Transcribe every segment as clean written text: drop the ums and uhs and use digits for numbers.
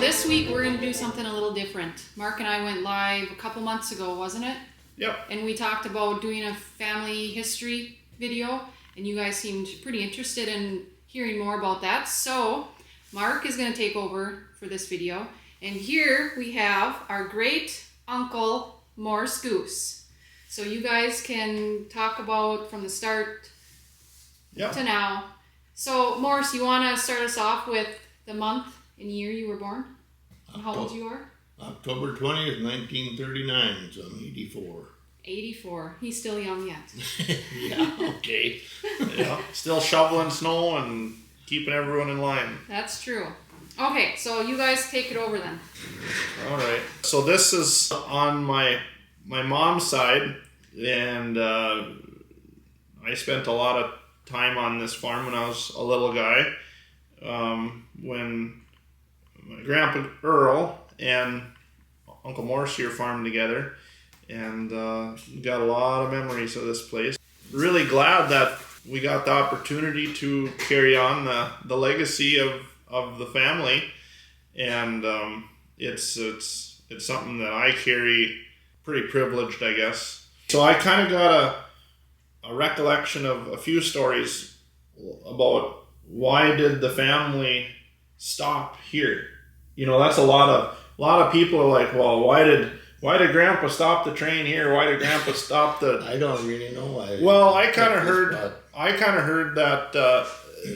This week we're going to do something a little different. Mark and I went live a couple months ago, wasn't it? Yep. And we talked about doing a family history video, and you guys seemed pretty interested in hearing more about that. So Mark is going to take over for this video. And here we have our great uncle Morse Goose. So you guys can talk about from the start to now. So Morse, you want to start us off with the month and year you were born? And how old you are? October 20th, 1939, so I'm 84. 84. He's still young yet. Yeah, okay. Yeah, still shoveling snow and keeping everyone in line. That's true. Okay, so you guys take it over then. All right. So this is on my mom's side, and I spent a lot of time on this farm when I was a little guy. When my grandpa Earl and Uncle Morse here farmed together, and got a lot of memories of this place. Really glad that we got the opportunity to carry on the legacy of the family, and it's something that I carry pretty privileged, I guess. So I kind of got a recollection of a few stories about why did the family stop here. You know, that's a lot of people are like, well, why did Grandpa stop the train here? Why did Grandpa stop the? I don't really know why. Well, I kind of heard that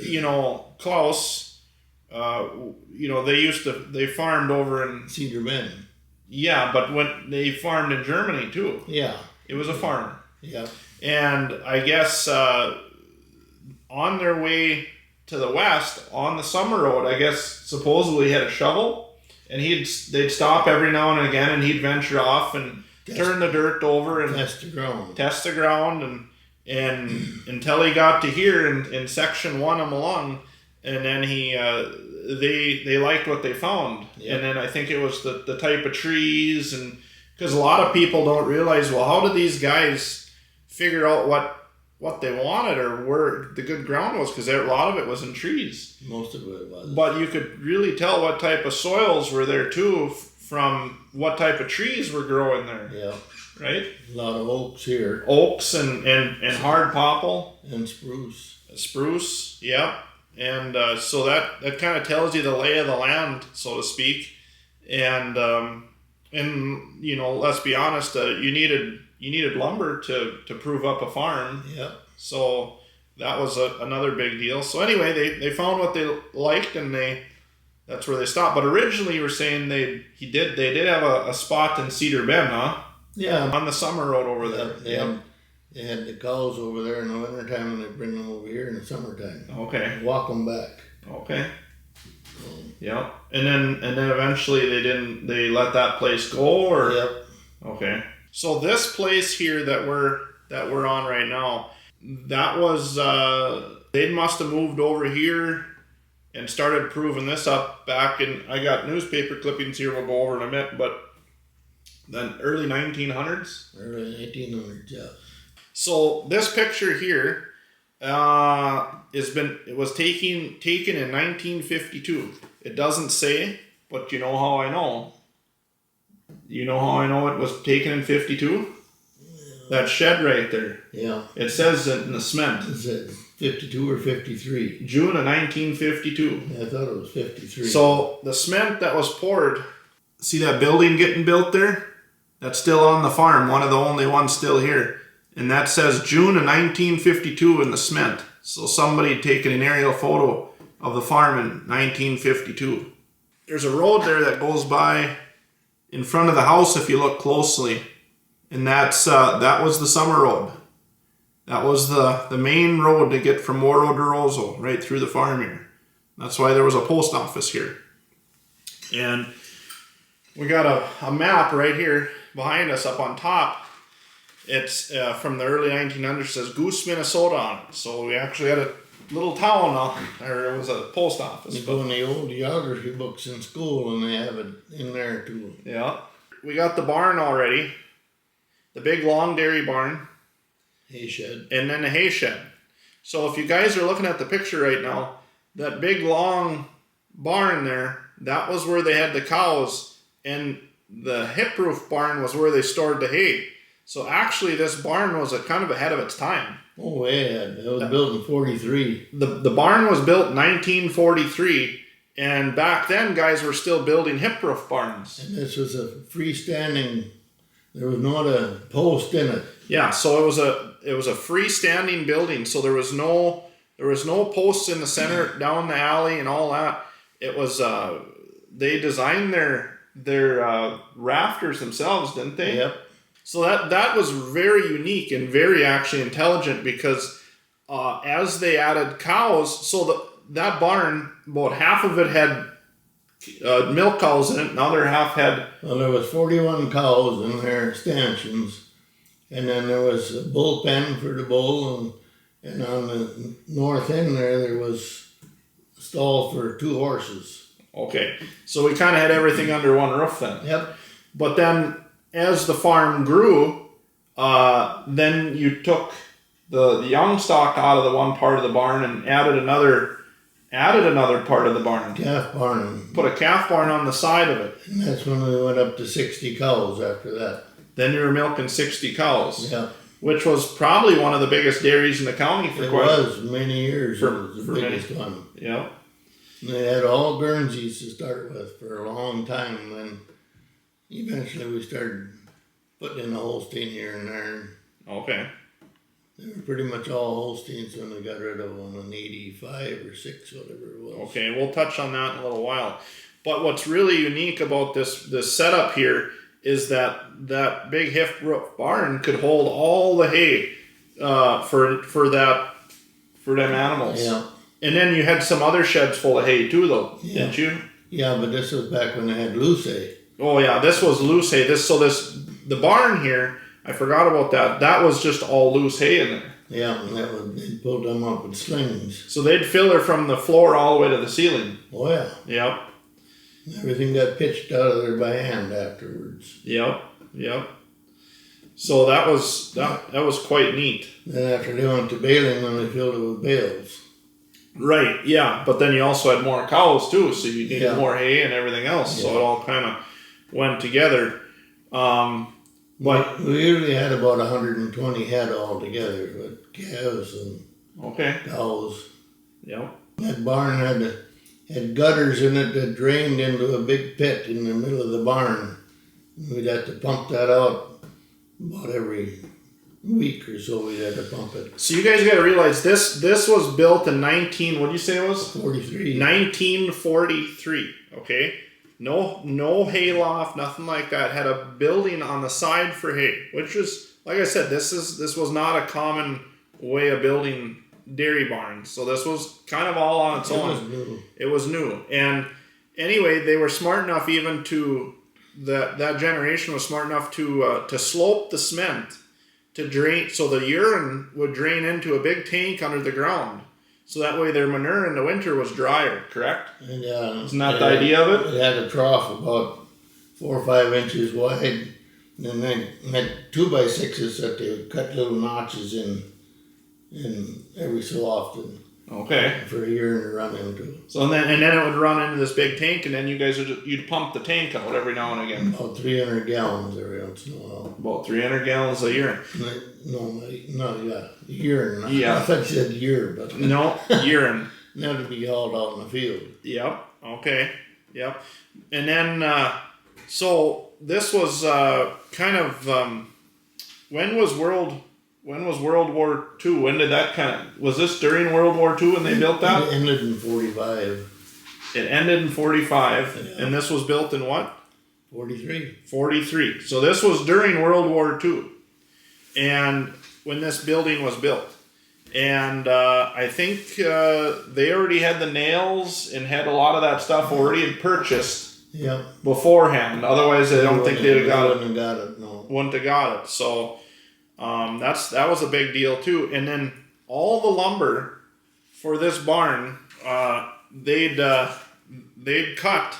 you know, Klaus, you know, they farmed over in Cedar Bend. Yeah, but when they farmed in Germany too. Yeah, it was a farm. Yeah, and I guess on their way to the west on the summer road, I guess supposedly he had a shovel, and they'd stop every now and again, and he'd venture off and turn the dirt over and test the ground, and until he got to here in section 1 of Malung, and then they liked what they found. Yep. And then I think it was the type of trees, and because a lot of people don't realize, well, how did these guys figure out what they wanted or where the good ground was, because a lot of it was in trees. Most of it was. But you could really tell what type of soils were there too from what type of trees were growing there. Yeah. Right? A lot of oaks here. Oaks and hard popple. And spruce. Spruce, yeah. And so that kind of tells you the lay of the land, so to speak. And you know, let's be honest, you needed lumber to prove up a farm. Yeah. So that was another big deal. So anyway, they found what they liked, and that's where they stopped. But originally you were saying they did have a spot in Cedar Bend, huh? Yeah. On the summer road over there. They had the cows over there in the wintertime, and they bring them over here in the summertime. Okay. Walk them back. Okay. Yeah. And then eventually they let that place go, or? Yep. Okay. So this place here that we're on right now, that was they must have moved over here and started proving this up back in, I got newspaper clippings here we'll go over in a minute, but then early 1900s? Early 1800s, yeah. So this picture here it was taken in 1952. It doesn't say, but you know how I know. You know how I know it was taken in 52? That shed right there. Yeah. It says it in the cement. Is it 52 or 53? June of 1952. I thought it was 53. So the cement that was poured, see that building getting built there? That's still on the farm, one of the only ones still here. And that says June of 1952 in the cement. So somebody had taken an aerial photo of the farm in 1952. There's a road there that goes by in front of the house if you look closely. And that was the summer road. That was the main road to get from Morrow to Roseau, right through the farm here. That's why there was a post office here. And we got a map right here behind us up on top. It's from the early 1900s. It says Goose, Minnesota on it. So we actually had little town, or it was a post office. You go in the old geography books in school and they have it in there too. Yeah. We got the barn already. The big long dairy barn. Hay shed. And then the hay shed. So if you guys are looking at the picture right now, that big long barn there, that was where they had the cows, and the hip roof barn was where they stored the hay. So actually this barn was kind of ahead of its time. Oh yeah, it was built in 43. The barn was built in 1943, and back then guys were still building hip roof barns. And this was a freestanding, there was not a post in it. Yeah, so it was a freestanding building, so there was no posts in the center, down the alley and all that. It was they designed their rafters themselves, didn't they? Yep. So that was very unique and very actually intelligent, because as they added cows, so that barn, about half of it had milk cows in it, and the other half had... Well, there was 41 cows in their stanchions, and then there was a bullpen for the bull, and on the north end there was a stall for 2 horses. Okay, so we kind of had everything under one roof then. Yep. But then, as the farm grew, then you took the young stock out of the one part of the barn and added another part of the barn. Calf barn. Put a calf barn on the side of it. And that's when we went up to 60 cows after that. Then you were milking 60 cows. Yeah. Which was probably one of the biggest dairies in the county for It was many years. It was the for biggest one. Yeah. And they had all Guernseys to start with for a long time. Then eventually we started putting in a Holstein here and there. Okay. They were pretty much all Holsteins when we got rid of them in 85 or 6, whatever it was. Okay, we'll touch on that in a little while. But what's really unique about this setup here is that big hip roof barn could hold all the hay for them animals. Yeah. And then you had some other sheds full of hay too, though, Yeah. didn't you? Yeah, but this was back when they had loose hay. Oh yeah, this was loose hay. The barn here, I forgot about that. That was just all loose hay in there. Yeah, and they pulled them up with slings. So they'd fill her from the floor all the way to the ceiling. Oh yeah. Yep. Everything got pitched out of there by hand afterwards. Yep. So that was quite neat. Then after they went to baling, then they filled it with bales. Right, yeah. But then you also had more cows too, so you needed Yeah. more hay and everything else. Yeah. So it all kind of went together. But We usually had about 120 head altogether, with calves and okay. cows. Yep. That barn had gutters in it that drained into a big pit in the middle of the barn. We'd have to pump that out about every week or so. We'd have to pump it. So you guys got to realize this was built in what did you say it was? 43. 1943. Okay. No hay loft, nothing like that. Had a building on the side for hay, which is, like I said, this was not a common way of building dairy barns. So this was kind of all on its own. It was new. And anyway, they were smart enough even to that generation was smart enough to slope the cement to drain, so the urine would drain into a big tank under the ground. So that way their manure in the winter was drier, correct? And, Isn't that the idea of it? It had a trough about 4 or 5 inches wide, and then had 2x6s that they would cut little notches in every so often. Okay. For a urine to run into. So then it would run into this big tank, and then you guys you'd pump the tank out every now and again. About 300 gallons every once in a while. About 300 gallons a year. Urine. Yeah. I thought you said year, but No, urine. Now to be hauled out in the field. Yep. Okay. Yep. And then, so this was kind of when was World War II? When did that was this during World War II when they built that? It ended in 45. It ended in 45, Yeah. and this was built in what? 43. 43. So this was during World War II, and when this building was built. And I think they already had the nails and had a lot of that stuff already purchased Yeah. beforehand. Otherwise, I don't think they'd have got it. Wouldn't have got it, no. Wouldn't have got it. So that was a big deal too. And then all the lumber for this barn, they'd cut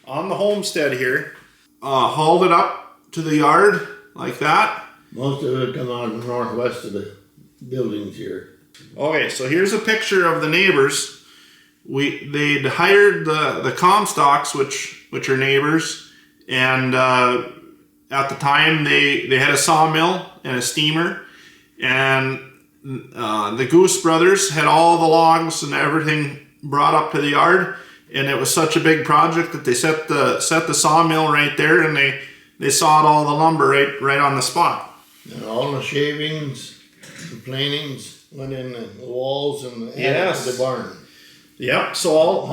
on the homestead here, hauled it up to the yard like that. Most of it come out of the northwest of the buildings here. Okay, so here's a picture of the neighbors. They'd hired the Comstocks, which are neighbors, and at the time they had a sawmill and a steamer, and the Goose brothers had all the logs and everything brought up to the yard, and it was such a big project that they set the sawmill right there, and they sawed all the lumber right on the spot. And all the shavings, the planings went in the walls and the Yes. of the barn. Yep. So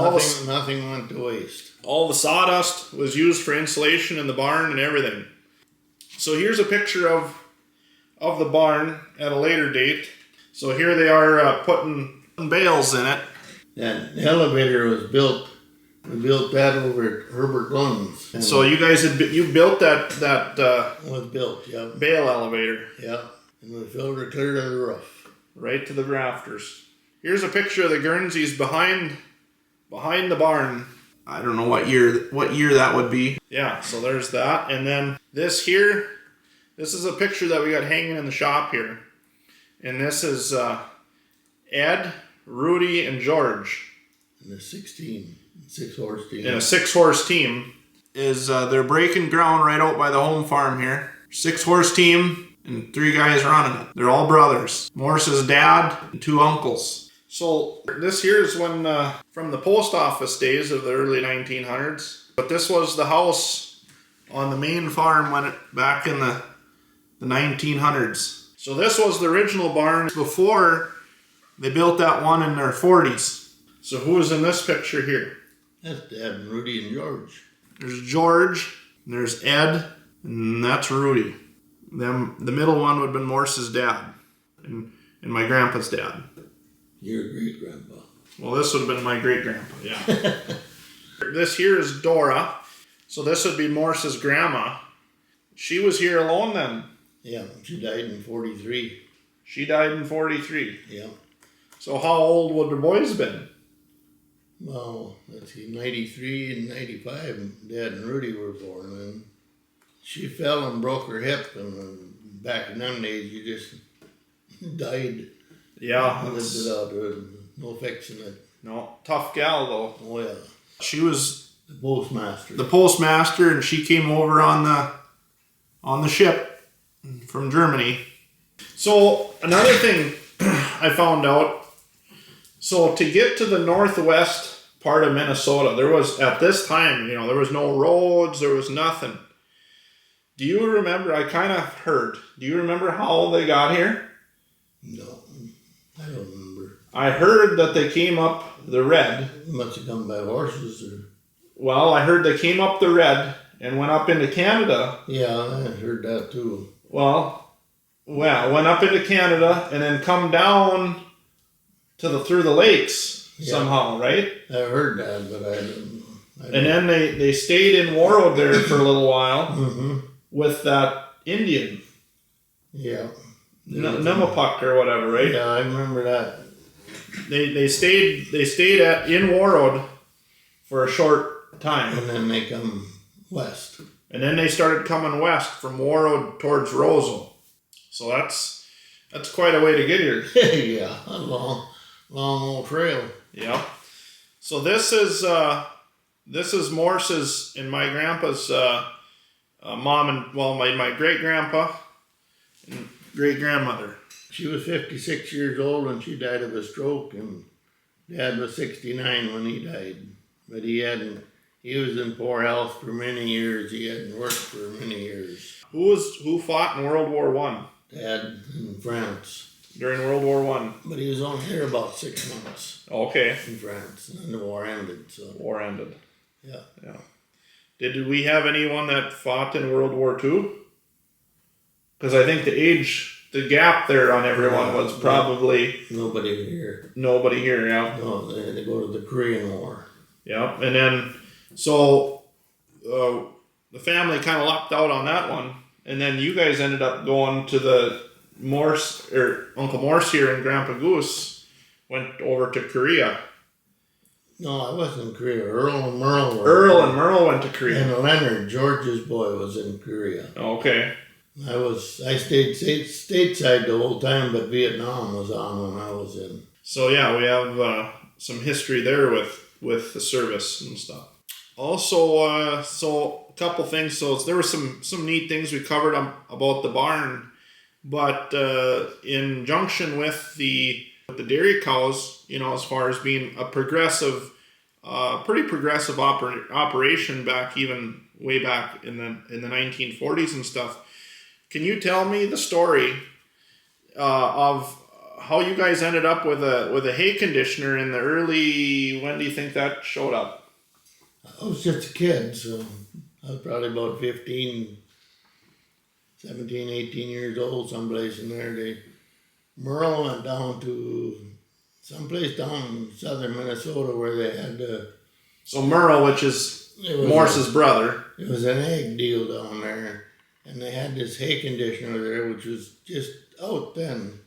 Nothing went to waste. all the sawdust was used for insulation in the barn and everything. So here's a picture of the barn at a later date. So here they are putting bales in it. That elevator was built. We built that over at Herbert Lund's. And So you guys you built that it was built, yeah. bale elevator Yeah. And we filled it clear to the roof. right to the rafters. Here's a picture of the Guernseys behind the barn. I don't know what year that would be. Yeah, so there's that. And then this here, this is a picture that we got hanging in the shop here. And this is Ed, Rudy, and George. And the 6-horse team. In a 6-horse team. They're breaking ground right out by the home farm here. 6-horse team and 3 guys running it. They're all brothers. Morse's dad and 2 uncles. So this here is when from the post office days of the early 1900s. But this was the house on the main farm back in the 1900s. So this was the original barn before they built that one in their 40s. So who is in this picture here? That's Dad and Rudy and George. There's George, and there's Ed, and that's Rudy. The middle one would have been Morse's dad, and my grandpa's dad. Your great-grandpa. Well, this would have been my great-grandpa, yeah. This here is Dora, so this would be Morse's grandma. She was here alone then. Yeah, she died in 43. She died in 43. Yeah. So how old would the boys been? Well, let's see, 93 and 95, Dad and Rudy were born. And she fell and broke her hip, and back in them days, you just died. Yeah. Lived it out. There was no fixing it. No, tough gal though. Oh, yeah. She was The postmaster. the postmaster, and she came over on the ship from Germany. So another thing I found out, so to get to the northwest part of Minnesota, there was, at this time, there was no roads, there was nothing. Do you remember, I kind of heard, do you remember how they got here? No, I don't remember. I heard that they came up the Red. They must have come by horses or... Well, I heard they came up the Red and went up into Canada. Yeah, I heard that too. Well, went up into Canada and then come down through the lakes somehow, right? I heard that, but I don't... And then they stayed in Warroad there for a little while Mm-hmm. with that Indian, Yeah. Nemapuck or whatever, right? Yeah, I remember that. They stayed in Warroad for a short time, And then they come west. and then they started coming west from Warroad towards Roseau. So that's quite a way to get here. Yeah, a long old trail. Yeah. So this is Morse's and my grandpa's mom and my great grandpa and great grandmother. She was 56 years old when she died of a stroke, and Dad was 69 when he died. But he was in poor health for many years. He hadn't worked for many years. Who fought in World War I? Dad in France. During World War I. But he was only here about 6 months Okay. in France, and then the war ended. So War ended. yeah. Yeah. Did we have anyone that fought in World War II? Because I think the gap there on everyone was probably Nobody here. nobody here, yeah. No, they had to go to the Korean War. Yeah, and then, so the family kind of lucked out on that one. And then you guys ended up going to the Morse, or Uncle Morse here and Grandpa Goose went over to Korea. No, I wasn't in Korea. Earl and Merle were. Earl and Merle went to Korea. And Leonard, George's boy, was in Korea. Okay. I stayed stateside the whole time, but Vietnam was on when I was in. So yeah, we have some history there with the service and stuff. Also, so a couple things. So there were some neat things we covered about the barn, but in junction with the dairy cows, you know, as far as being a pretty progressive operation way back in the 1940s and stuff. Can you tell me the story of how you guys ended up with a hay conditioner in the early? When do you think that showed up? I was just a kid, so I was probably about 17, 18 years old, someplace in there. Merle went down to someplace down in southern Minnesota where they had So Merle, which is Morse's brother. It was an egg deal down there, and they had this hay conditioner there, which was just out then.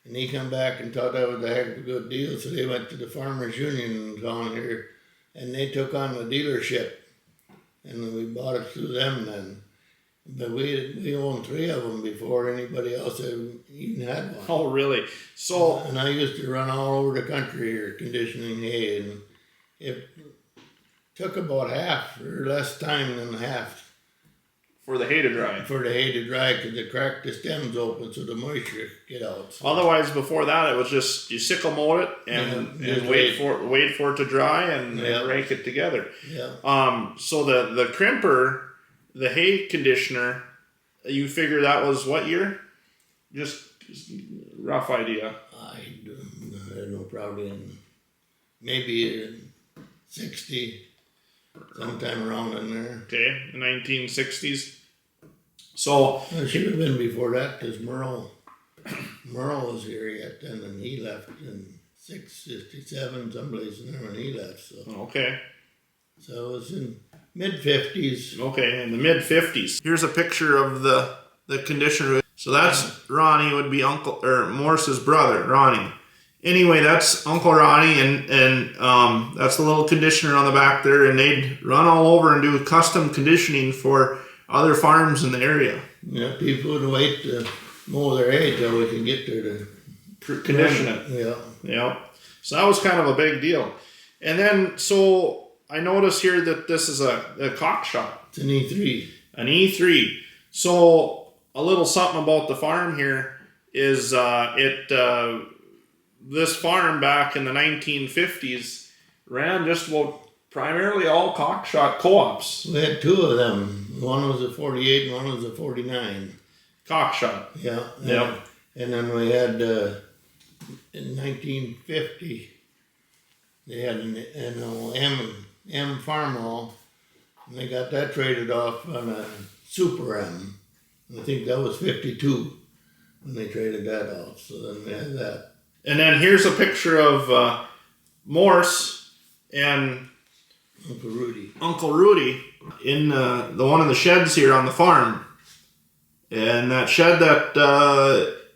And he come back and thought that was a heck of a good deal, so they went to the Farmers Union down here, and they took on the dealership, and we bought it through them then. But we owned 3 of them before anybody else had even had one. Oh, really? So And I used to run all over the country here conditioning hay, and it took about half or less time than half for the hay to dry. For the hay to dry, because it cracked the stems open so the moisture could get out. So. Otherwise, before that, it was just you sickle mow it and wait for it to dry and rake it together. Yeah. So the crimper, the hay conditioner, you figure that was what year? Just rough idea. I don't know, probably maybe 60, sometime around in there. Okay, the 1960s. So it should have been before that, because Merle was here yet then, and he left in 67, someplace in there when he left. So okay. So it was in mid-50s. Okay, in the mid-50s. Here's a picture of the conditioner. So that's Ronnie, would be Morse's brother, Ronnie. Anyway, that's Uncle Ronnie, and that's the little conditioner on the back there, and they'd run all over and do custom conditioning for other farms in the area. Yeah, people would wait to mow their hay till we could get there to condition it. Yeah. Yeah. So that was kind of a big deal. And then, so I notice here that this is a cock shot. It's an E3. An E3. So a little something about the farm here is this farm back in the 1950s ran just about primarily all cockshot co-ops. We had 2 of them. One was a 48 and one was a 49. Cockshot. Yeah. Yep. And then we had, in 1950, they had an M Farmall, and they got that traded off on a Super M. I think that was 52 when they traded that off. So then we had that. And then here's a picture of Morse and Uncle Rudy in the one of the sheds here on the farm. And that shed that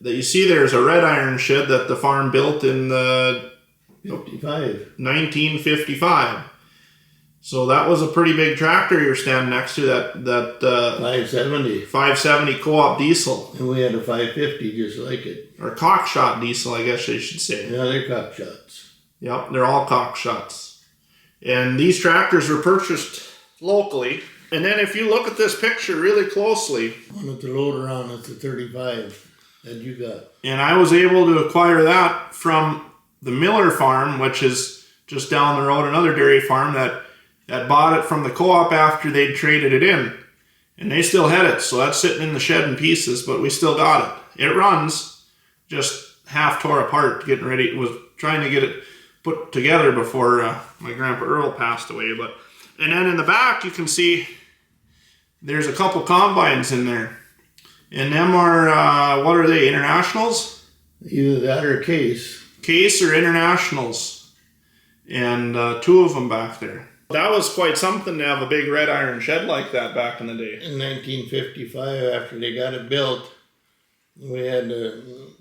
you see there is a red iron shed that the farm built in the 1955. So that was a pretty big tractor you're standing next to, that 570 co-op diesel. And we had a 550 just like it. Or cockshot diesel, I guess I should say. Yeah, they're cockshots. Yep, they're all cockshots. And these tractors were purchased locally. And then if you look at this picture really closely. One with the loader on, it's a 35 that you got. And I was able to acquire that from the Miller farm, which is just down the road, another dairy farm that bought it from the co-op after they'd traded it in. And they still had it, so that's sitting in the shed in pieces, but we still got it. It runs, just half tore apart, getting ready. Was trying to get it put together before my grandpa Earl passed away. And then in the back, you can see there's a couple combines in there. And them are, what are they, internationals? Either that or Case. Case or internationals. And 2 of them back there. That was quite something to have a big red iron shed like that back in the day. In 1955, after they got it built, we had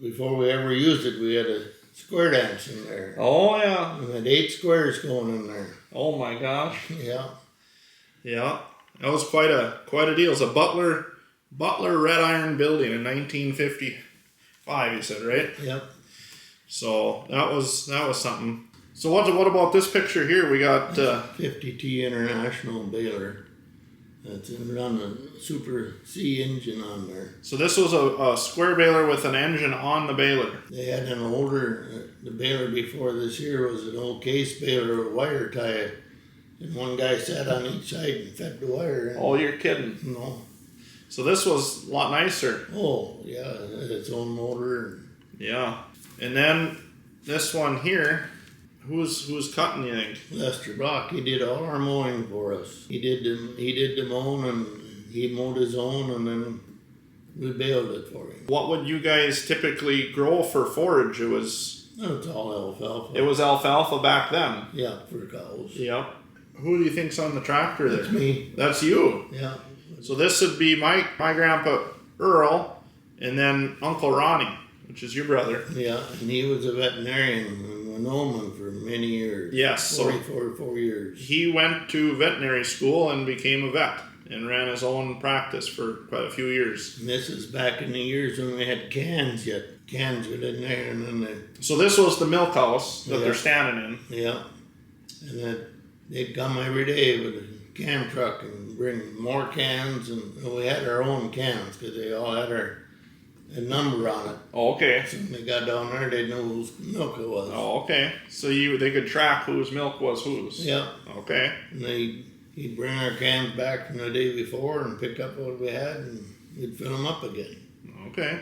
before we ever used it, we had to square dance in there. Oh yeah. We had 8 squares going in there. Oh my gosh. Yeah. Yeah. That was quite a deal. It was a Butler Red Iron building in 1955. You said, right? Yep. So that was something. So what about this picture here? We got 50T International baler. That's run a Super C engine on there. So this was a square baler with an engine on the baler. They had an older, the baler before this here was an old case baler with wire tie. And one guy sat on each side and fed the wire in. Oh, you're kidding. No. So this was a lot nicer. Oh, yeah, it had its own motor. Yeah. And then this one here, who's cutting, you think? Lester Brock, he did all our mowing for us. He did the mowing, and he mowed his own, and then we baled it for him. What would you guys typically grow for forage? It was all alfalfa. It was alfalfa back then. Yeah, for cows. Yep. Who do you think's on the tractor there? That's me. That's you. Yeah. So this would be my grandpa Earl, and then Uncle Ronnie, which is your brother. Yeah, and he was a veterinarian in Winona for many years. Yes. 44 years. He went to veterinary school and became a vet and ran his own practice for quite a few years. And this is back in the years when we had cans yet. Cans were in there, and then So this was the milk house that they're standing in. Yeah. And then they'd come every day with a can truck and bring more cans, and we had our own cans because they all had a number on it. Oh, okay. So when they got down there, they'd know whose milk it was. Oh, okay. So they could track whose milk was whose. Yeah. Okay. And he'd bring our cans back from the day before and pick up what we had, and we'd fill them up again. Okay.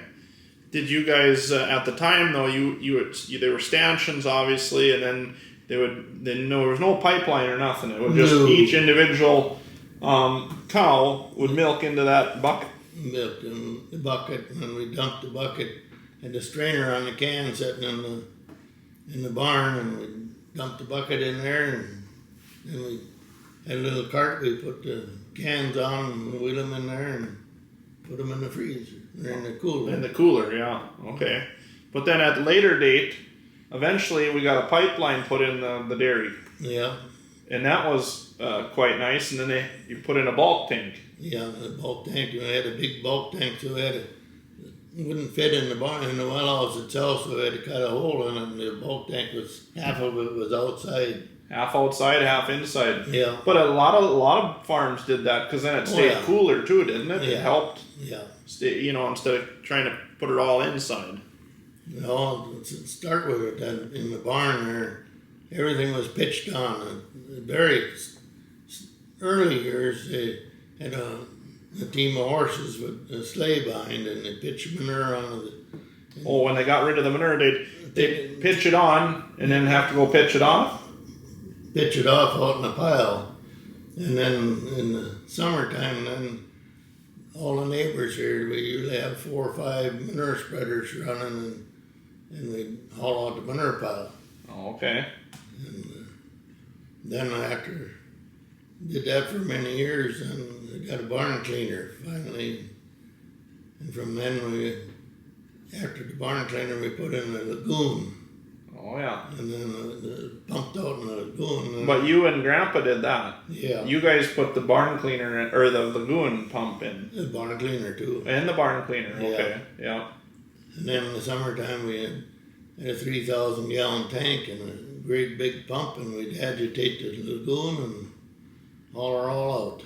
Did you guys at the time though? They were stanchions obviously, and then there was no pipeline or nothing. It would just each individual cow would milk into that bucket. Milk in the bucket, and we dumped the bucket, had the strainer on the can sitting in the barn, and we dumped the bucket in there, and then we had a little cart we put the cans on and wheel them in there and put them in the freezer or in the cooler. In the cooler, yeah. Okay. But then at a later date, eventually we got a pipeline put in the dairy. Yeah. And that was quite nice. And then you put in a bulk tank. Yeah, the bulk tank. We had a big bulk tank, so it wouldn't fit in the barn in the well house itself, so we had to cut a hole in it. And the bulk tank was half of it was outside. Half outside, half inside. Yeah. But a lot of farms did that because then it stayed cooler too, didn't it? Yeah. It helped. Yeah. Stay, instead of trying to put it all inside. No, to start with it, then in the barn there, everything was pitched on. The very early years, they had a team of horses with a sleigh behind, and they pitched manure on it. Oh, when they got rid of the manure, they'd pitch it on and then have to go pitch it off? Pitch it off out in a pile. And then in the summertime, then all the neighbors here, we usually have 4 or 5 manure spreaders running, and we haul out the manure pile. Oh, okay. And then after did that for many years, and we got a barn cleaner finally. And from then after the barn cleaner, we put in a lagoon. Oh yeah. And then pumped out in the lagoon. But you and Grandpa did that. Yeah. You guys put the barn cleaner in, or the lagoon pump in. The barn cleaner too. And the barn cleaner. Yeah. Okay. Yeah. And then in the summertime we had a 3,000 gallon tank and a great big pump, and we'd agitate the lagoon and haul her all out.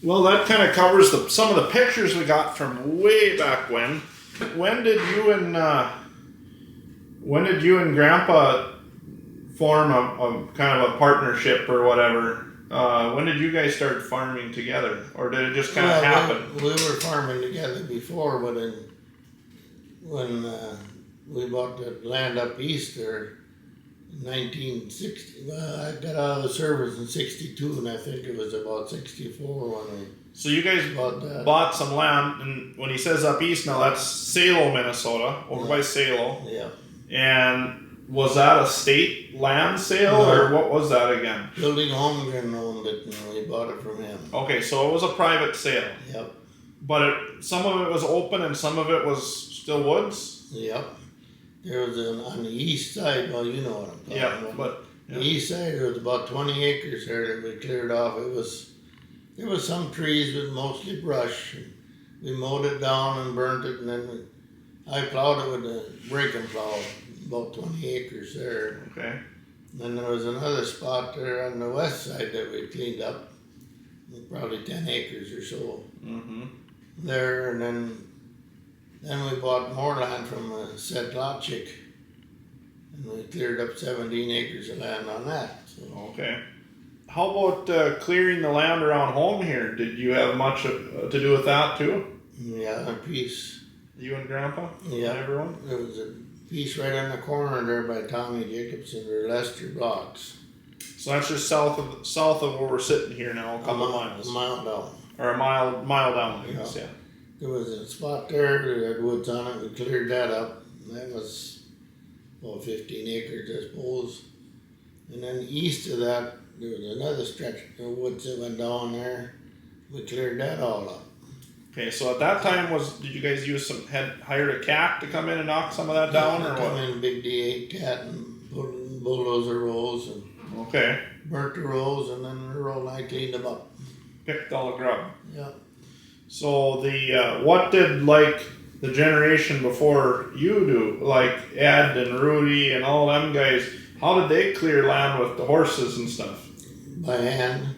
Well, that kind of covers some of the pictures we got from way back when. When did you and Grandpa form a kind of a partnership or whatever? When did you guys start farming together, or did it just kind of happen? We were farming together before, but when we bought the land up east there in 1960, well, I got out of the service in 62, and I think it was about 64 when we. So you guys bought some land, and when he says up east, now that's Salo, Minnesota, over by Salo. Yeah. And was that a state land sale, or what was that again? Building Holmgren owned it, and we bought it from him. Okay, so it was a private sale. Yep. But some of it was open and some of it was still woods? Yep. there was on the east side, well, you know what I'm talking Yeah, about. but The east side, there was about 20 acres there that we cleared off. There was some trees, but mostly brush. We mowed it down and burnt it, and then I plowed it with a breaking plow, about 20 acres there. okay. Then there was another spot there on the west side that we cleaned up, probably 10 acres or so there, and then we bought more land from Sedlacek, and we cleared up 17 acres of land on that. So. Okay. How about clearing the land around home here? Did you have much to do with that too? Yeah, a piece. You and Grandpa? Yeah, and everyone? there was a piece right on the corner there by Tommy Jacobson or Lester Blocks. So that's just south of where we're sitting here now, a couple miles. A mile down. Or a mile down, I guess, yeah. There was a spot there that had woods on it. We cleared that up. That was, 15 acres, I suppose. And then east of that, there was another stretch of woods that went down there. We cleared that all up. Okay, so at that time, did you guys hired a cat to come in and knock some of that down, or Come what? in, big D8 cat, and put in bulldozer rows and Okay, burnt the rows, and then the row I cleaned them up. picked all the grub. Yeah. So what did the generation before you do, like Ed and Rudy and all them guys? How did they clear land with the horses and stuff? By hand.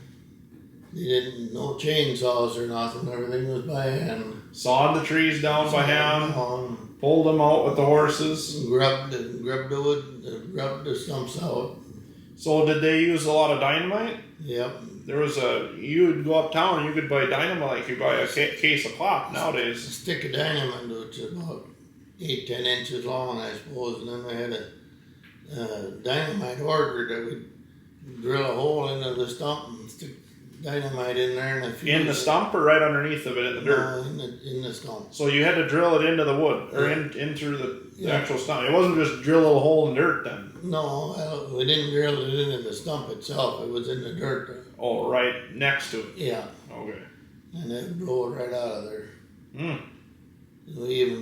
They didn't, no chainsaws or nothing, everything was by hand. Sawed the trees down by hand, Um, pulled them out with the horses. grubbed the wood, grubbed the stumps out. So did they use a lot of dynamite? Yep. You'd go uptown and you could buy dynamite like you buy a case of pop A nowadays. stick of dynamite, which is about 8-10 inches long, I suppose, and then we had a dynamite auger that would drill a hole into the stump and stick dynamite in there and In the stump or right underneath of it in the dirt? In the stump. So you had to drill it into the wood, or in through the actual stump. It wasn't just drill a little hole in dirt then. No, we didn't drill it into the stump itself. It was in the dirt. Oh, right next to it. Yeah, Okay. and it would blow it right out of there. Hmm. We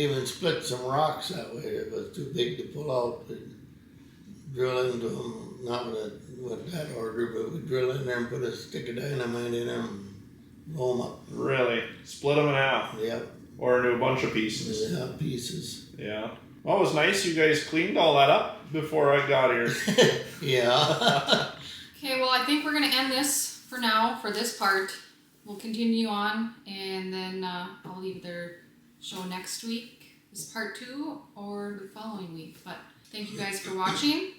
even split some rocks that way. It was too big to pull out. We'd drill into them, not with that order, but we'd drill in there and put a stick of dynamite in them and blow them up. Really? Split them in half? Yep. Or into a bunch of pieces? Yeah, pieces. Yeah. Well, it was nice you guys cleaned all that up before I got here. Yeah. Okay, well, I think we're going to end this for now, for this part. We'll continue on, and then I'll either show next week, this part 2, or the following week. But thank you guys for watching.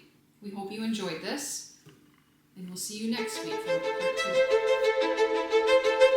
We hope you enjoyed this, and we'll see you next week for part 2.